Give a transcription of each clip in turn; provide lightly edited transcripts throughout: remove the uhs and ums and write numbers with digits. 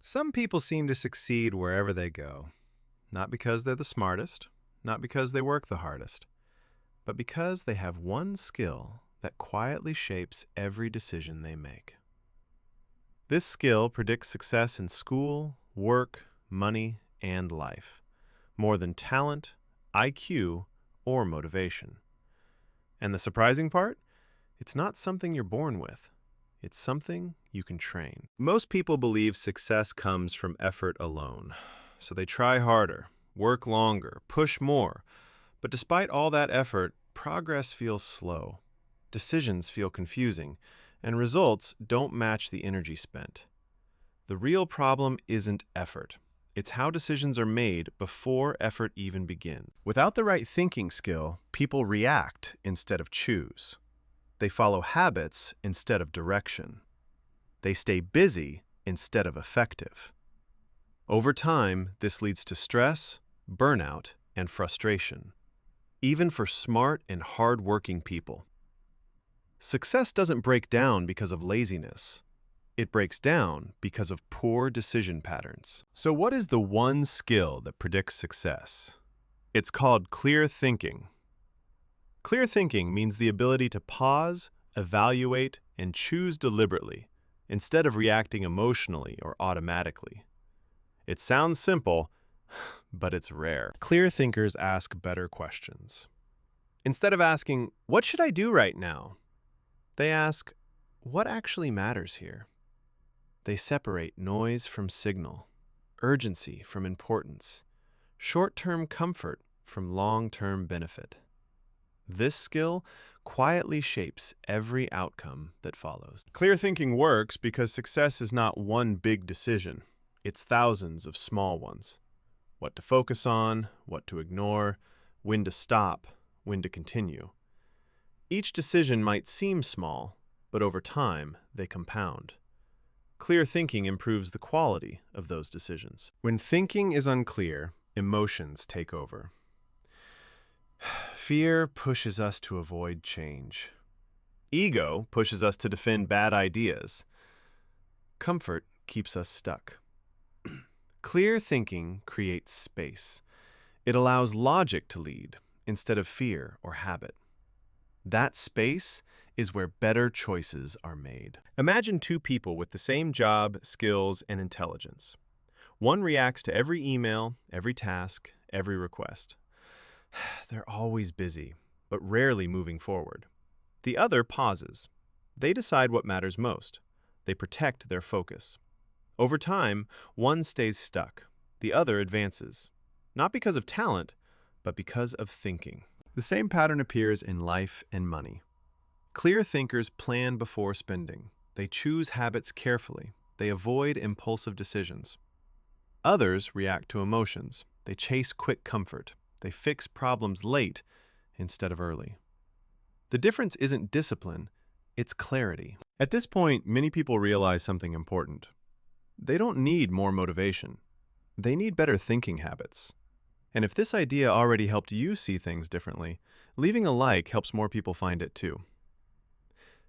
Some people seem to succeed wherever they go, not because they're the smartest, not because they work the hardest, but because they have one skill that quietly shapes every decision they make. This skill predicts success in school, work, money, and life, more than talent, IQ, or motivation. And the surprising part? It's not something you're born with. It's something you can train. Most people believe success comes from effort alone, so they try harder, work longer, push more. But despite all that effort, progress feels slow, decisions feel confusing, and results don't match the energy spent. The real problem isn't effort. It's how decisions are made before effort even begins. Without the right thinking skill, people react instead of choose. They follow habits instead of direction. They stay busy instead of effective. Over time, this leads to stress, burnout, and frustration, even for smart and hard-working people. Success doesn't break down because of laziness. It breaks down because of poor decision patterns. So what is the one skill that predicts success? It's called clear thinking. Clear thinking means the ability to pause, evaluate, and choose deliberately, instead of reacting emotionally or automatically. It sounds simple, but it's rare. Clear thinkers ask better questions. Instead of asking, "What should I do right now?" they ask, "What actually matters here?" They separate noise from signal, urgency from importance, short-term comfort from long-term benefit. This skill quietly shapes every outcome that follows. Clear thinking works because success is not one big decision. It's thousands of small ones. What to focus on, what to ignore, when to stop, when to continue. Each decision might seem small, but over time, they compound. Clear thinking improves the quality of those decisions. When thinking is unclear, emotions take over. Fear pushes us to avoid change. Ego pushes us to defend bad ideas. Comfort keeps us stuck. Clear thinking creates space. It allows logic to lead instead of fear or habit. That space is where better choices are made. Imagine two people with the same job, skills, and intelligence. One reacts to every email, every task, every request. They're always busy, but rarely moving forward. The other pauses. They decide what matters most. They protect their focus. Over time, one stays stuck. The other advances. Not because of talent, but because of thinking. The same pattern appears in life and money. Clear thinkers plan before spending. They choose habits carefully. They avoid impulsive decisions. Others react to emotions. They chase quick comfort. They fix problems late instead of early. The difference isn't discipline, it's clarity. At this point, many people realize something important. They don't need more motivation. They need better thinking habits. And if this idea already helped you see things differently, leaving a like helps more people find it too.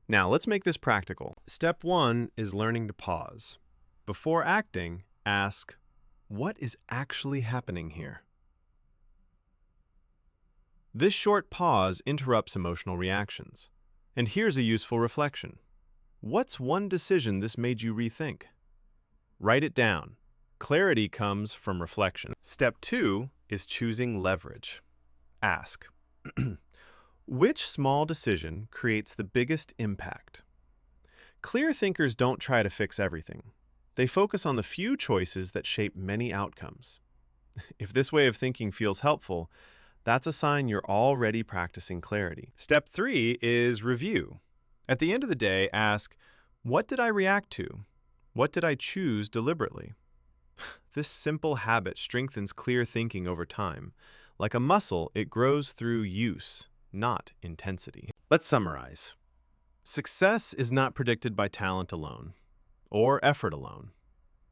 Now, let's make this practical. Step 1 is learning to pause. Before acting, ask, what is actually happening here? This short pause interrupts emotional reactions. And here's a useful reflection. What's one decision this made you rethink? Write it down. Clarity comes from reflection. Step 2 is choosing leverage. Ask, which small decision creates the biggest impact? Clear thinkers don't try to fix everything. They focus on the few choices that shape many outcomes. If this way of thinking feels helpful, that's a sign you're already practicing clarity. Step 3 is review. At the end of the day, ask, what did I react to? What did I choose deliberately? This simple habit strengthens clear thinking over time. Like a muscle, it grows through use, not intensity. Let's summarize. Success is not predicted by talent alone, or effort alone,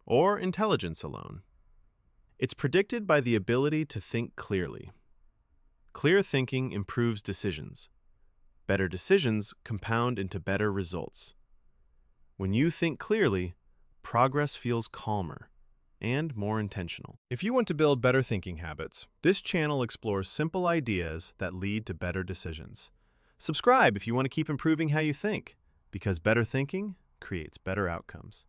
or intelligence alone. It's predicted by the ability to think clearly. Clear thinking improves decisions. Better decisions compound into better results. When you think clearly, progress feels calmer and more intentional. If you want to build better thinking habits, this channel explores simple ideas that lead to better decisions. Subscribe if you want to keep improving how you think, because better thinking creates better outcomes.